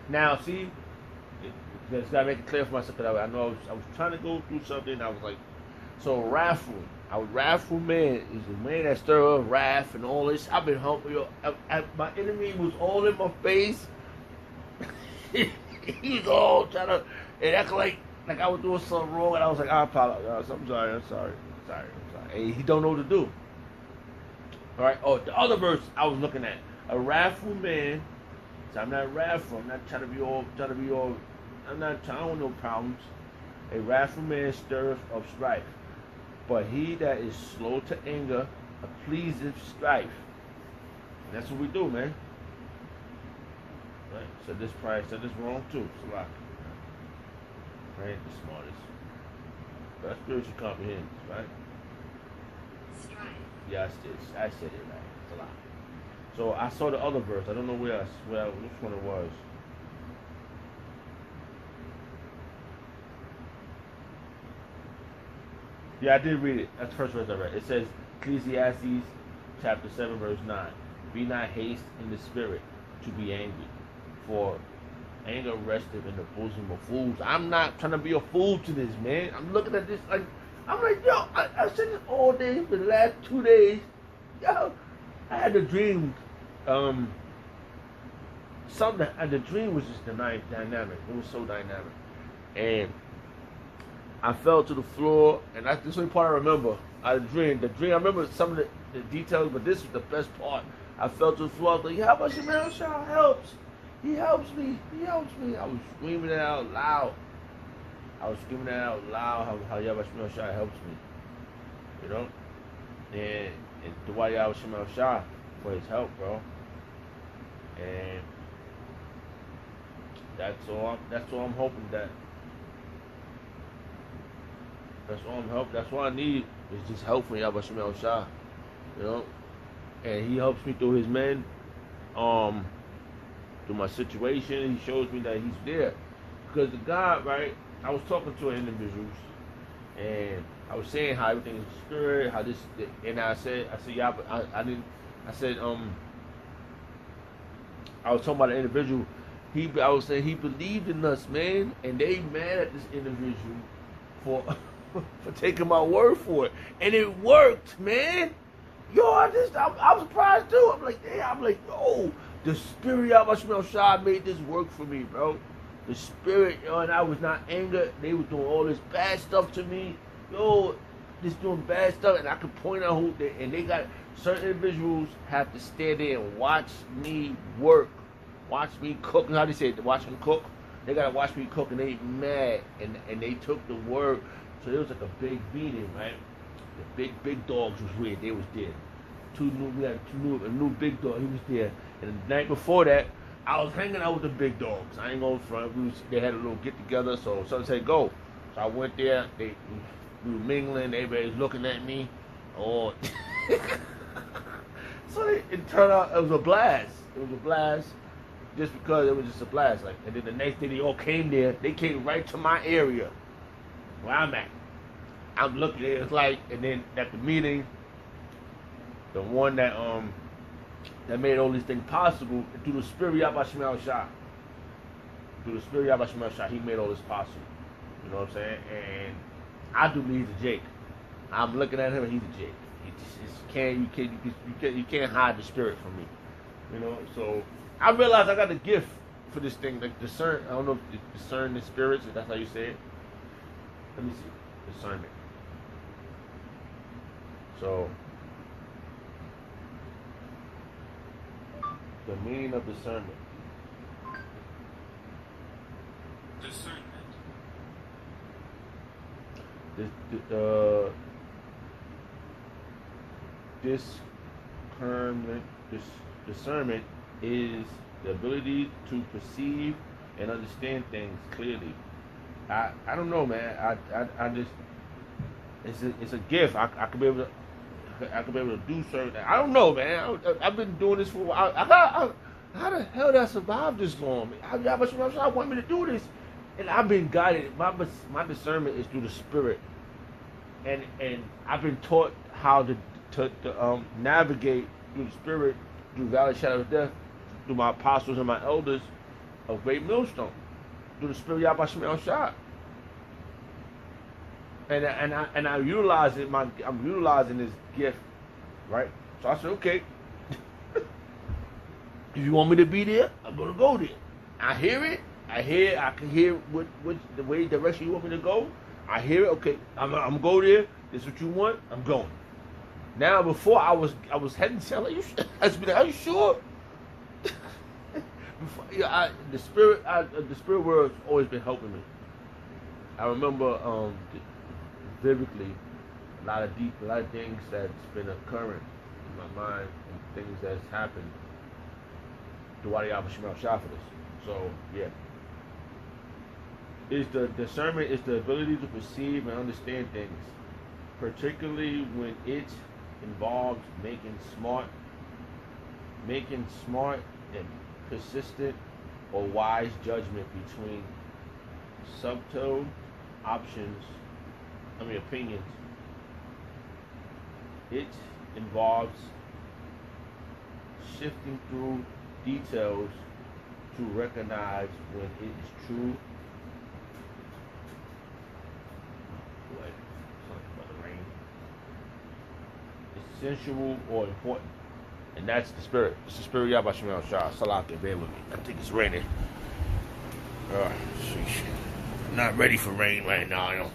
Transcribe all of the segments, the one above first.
Now, see, just gotta make it clear for myself. Cause I know I was trying to go through something. I was like, so wrathful. A wrathful man is a man that stir up wrath and all this. I've been humble. Yo, my enemy was all in my face. He's all trying to and act like I was doing something wrong, and I was like, I apologize. I'm sorry. I'm sorry. I'm sorry. I'm sorry. And he don't know what to do. All right. Oh, the other verse I was looking at: a wrathful man. So I'm not wrathful. I'm not trying to be all. I'm not trying. I don't want no problems. A wrathful man stirreth up strife, but he that is slow to anger pleaseth strife. And that's what we do, man. Right? So this price, said this wrong too. Salak. I ain't the smartest. But that's spiritual comprehension, right? Strife. Yeah, I said it right. Salak. So I saw the other verse. I don't know which one it was. Yeah, I did read it. That's the first verse I read. It says, Ecclesiastes chapter 7, verse 9. Be not haste in the spirit to be angry, for anger resteth in the bosom of fools. I'm not trying to be a fool to this, man. I'm looking at this like, I'm like, yo, I said this all day for the last 2 days. Yo, I had a dream. Something, the dream was just dynamic. It was so dynamic. And I fell to the floor, and that's the only part I remember. I I remember some of the details, but this was the best part. I fell to the floor. I was like, how much Emmanuel Shah helps? He helps me. He helps me. I was screaming it out loud. How Yahweh Shemel Shah helps me. You know? And Dwight Yahweh Shemel Shah for his help, bro. And that's all I'm hoping that. That's all I'm helping. That's all I need is just help from Yahweh Shemel Shah. You know? And he helps me through his men. Through my situation, he shows me that he's there. Because the God, right? I was talking to an individual, and I was saying how everything is spirit, how this, and I said, yeah, but I didn't. I said, I was talking about an individual. I was saying he believed in us, man, and they mad at this individual for for taking my word for it, and it worked, man. Yo, I was surprised too. I'm like, damn. I'm like, yo, the spirit of Yahweh Shah made this work for me, bro. The spirit, yo, and I was not angered. They were doing all this bad stuff to me, yo, just doing bad stuff, and I could point out who they, and they got certain individuals have to stand there and watch me work, watch me cook. How do you say it? Watch them cook. They gotta watch me cook, and they mad, and they took the word. So it was like a big beating, right? The big dogs was weird. They was there. We had a new big dog. He was there. And the night before that, I was hanging out with the big dogs. I ain't going front. They had a little get together. So someone said go. So I went there. We were mingling. Everybody was looking at me. Oh. So it turned out it was a blast. It was a blast. Just because it was just a blast. Like, and then the next day they all came there. They came right to my area where I'm at. I'm looking at it, it's like, and then at the meeting, the one that made all these things possible, through the spirit of Yahweh Shemel Shah. Through the spirit of Yahweh Shemel Shah, he made all this possible. You know what I'm saying? And I do believe he's a Jake. I'm looking at him and he's a Jake. You can't hide the spirit from me. You know, so I realized I got a gift for this thing, like discern. I don't know if discern the spirits, if that's how you say it. Let me see. Discernment. So, the meaning of discernment. Discernment. Discernment is the ability to perceive and understand things clearly. I don't know, man. I just it's a gift. I could be able to do certain things. I don't know, man. I've been doing this for a while. How the hell did I survive this long? How much I want me to do this? And I've been guided. My discernment is through the spirit, and I've been taught how to navigate through the spirit, through valley shadow of death, through my apostles and my elders, a great millstone through the spirit of Yahweh Shemel Shah. And I utilize it. I'm utilizing this gift, right? So I said, okay, if you want me to be there, I'm gonna go there. I hear it. I can hear what the way direction you want me to go. I hear it. Okay, I'm gonna go there. This is what you want. I'm going. Now, before I was heading south. I was like, are you sure? The spirit world has always been helping me. I remember vividly a lot of things that's been occurring in my mind and things that's happened through Yahweh Shemel Shah for this. So yeah. Is the discernment is the ability to perceive and understand things, particularly when it involves making smart and persistent or wise judgment between subtle opinions. It involves sifting through details to recognize when it is true. Essential or important. And that's the spirit. It's the spirit of Yahweh Shemel Shah. Salak, bear with me. I think it's raining. I'm not ready for rain right now, you know.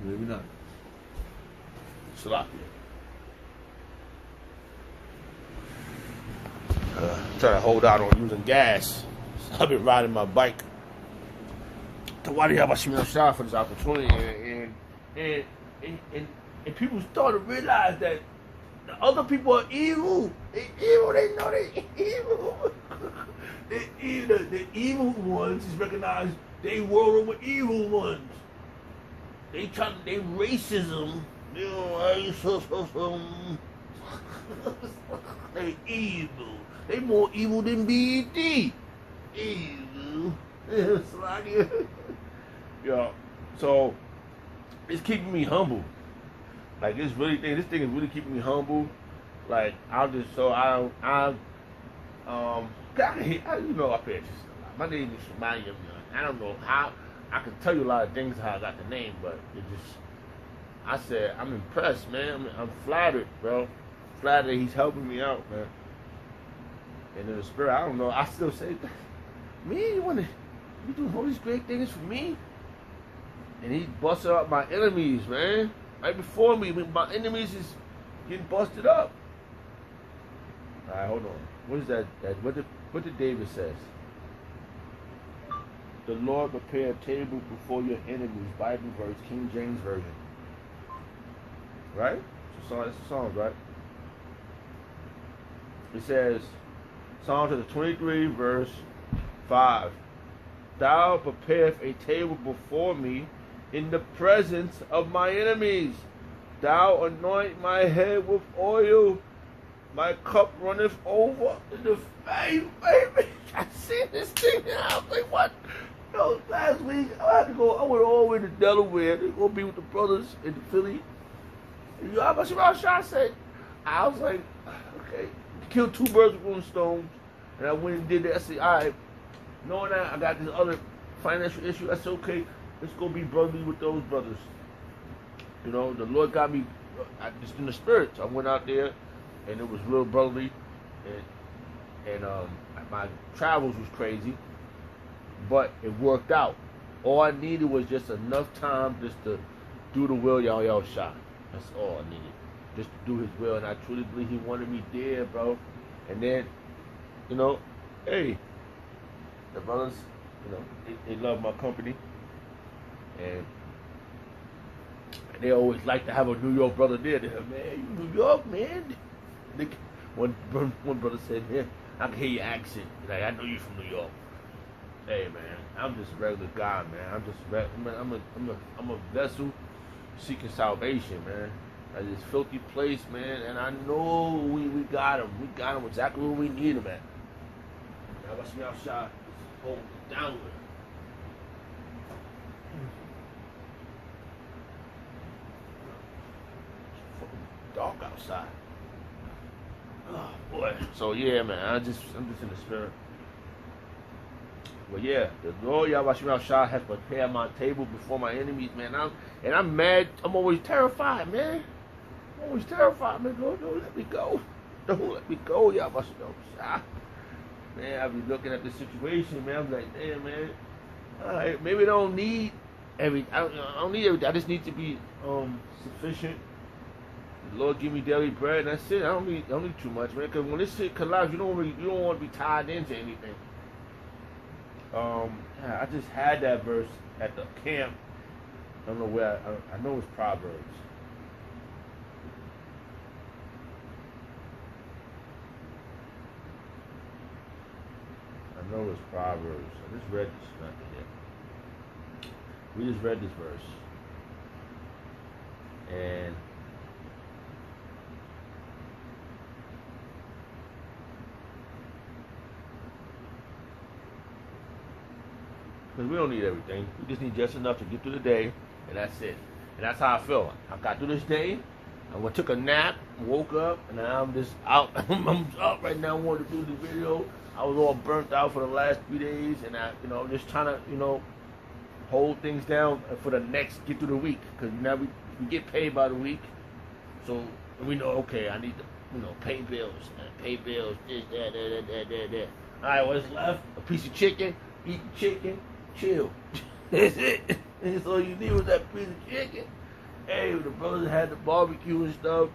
Maybe not. Salak. Trying to hold out on using gas. I've been riding my bike to Wadi Yahweh Shemel Shah for this opportunity, and people start to realize that the other people are evil. They evil. They know they evil. The evil ones is recognized. They world over evil ones. They racism. You know, they evil. They more evil than BET. Evil. It's like, yeah. So it's keeping me humble. Like this thing is really keeping me humble. Like I can hear, you know, up here. My name is Shemayim. I don't know how I can tell you a lot of things how I got the name, but it just. I said I'm impressed, man. I'm flattered, bro. Flattered he's helping me out, man. And in the spirit, I don't know. I still say, man, you doing all these great things for me? And he busted up my enemies, man. Right before me, when my enemies is getting busted up. All right, hold on. What is that? What did David says? The Lord prepare a table before your enemies. Bible verse, King James version. Right? It's a song, right? It says, Psalm 23, verse 5. Thou preparest a table before me in the presence of my enemies. Thou anoint my head with oil. My cup runneth over in the face, baby. I see this thing now. I was like, what? Yo, last week, I went all the way to Delaware to go be with the brothers in Philly. And you know how much I said? I was like, okay. Killed 2 birds with 1 stone. And I went and did that. I said, all right. Knowing that I got this other financial issue, I said, okay, let's go be brotherly with those brothers. You know, the Lord got me just in the spirit. So I went out there, and it was real brotherly. And my travels was crazy, but it worked out. All I needed was just enough time just to do the will, y'all shot. That's all I needed. Just to do his will, and I truly believe he wanted me there, bro. And then, you know, hey, the brothers, you know, they love my company, and they always like to have a New York brother there. They're like, man, you New York, man. One brother said, man, I can hear your accent. Like, I know you from New York. Hey, man, I'm just a regular guy, man. I'm a vessel seeking salvation, man. At this filthy place, man, and I know we got him. We got him exactly where we need him at. Now watch me outside. Hold down with him. It's fucking dark outside. So yeah, man, I'm just in the spirit. Well, yeah, the Lord Yahweh Shah has prepared my table before my enemies, man. I'm mad. I'm always terrified, man. I'm always terrified, man. Don't let me go. Don't let me go, Yahweh Shah. Man, I be looking at the situation, man. I'm like, damn, man. All right, maybe I don't need I don't need everything. I just need to be sufficient. The Lord give me daily bread, and that's it. I don't need too much, man. Because when this shit collapses, you don't want to be tied into anything. I just had that verse at the camp. I don't know where. I know it's Proverbs. I know it's Proverbs. I just read this nothing yet. We just read this verse, and because we don't need everything. We just need just enough to get through the day, and that's it. And that's how I feel. I got through this day. I took a nap, woke up, and now I'm just out. I'm up right now. I wanted to do the video. I was all burnt out for the last 3 days, and just trying to, hold things down for the next, get through the week. Because now we get paid by the week. So we know, okay, I need to, pay bills. Pay bills, this, that. All right, what's left? A piece of chicken, eat chicken, chill. That's it. And so you need was that piece of chicken. Hey, the brothers had the barbecue and stuff,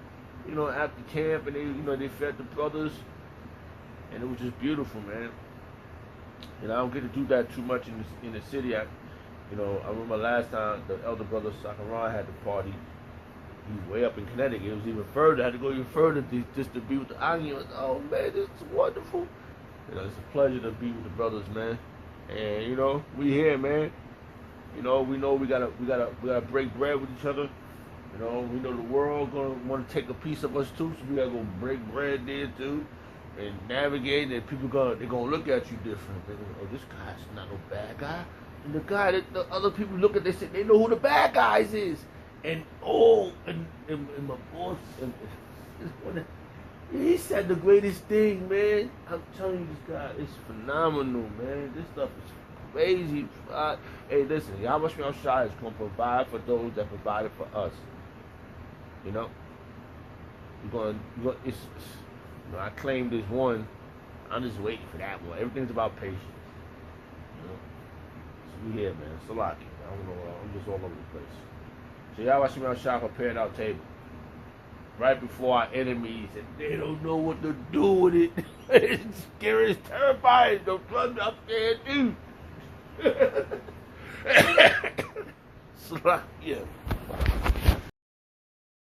after camp, and they fed the brothers. And it was just beautiful, man. And I don't get to do that too much in the city. I remember last time the elder brother Sakaran had the party. He was way up in Connecticut. It was even further. I had to go even further just to be with the Onions. Oh man, this is wonderful. It's a pleasure to be with the brothers, man. And we here, man. We know we gotta break bread with each other. We know the world gonna want to take a piece of us too, so we gotta go break bread there too. And navigate, and people they're gonna look at you different. They're gonna, oh, this guy's not no bad guy. And the guy that the other people look at, they say they know who the bad guys is. And my boss, he said the greatest thing, man. I'm telling you, this guy is phenomenal, man. This stuff is crazy. Hey, listen, Yahweh Shah is gonna provide for those that provided for us. I claim this one. I'm just waiting for that one. Everything's about patience. So we here, man. Salaki. I don't know. I'm just all over the place. So Yahweh Shah prepared our table right before our enemies, and they don't know what to do with it. It's scary. It's terrifying. Don't trust me. I'm scared too. Salaki. Yeah.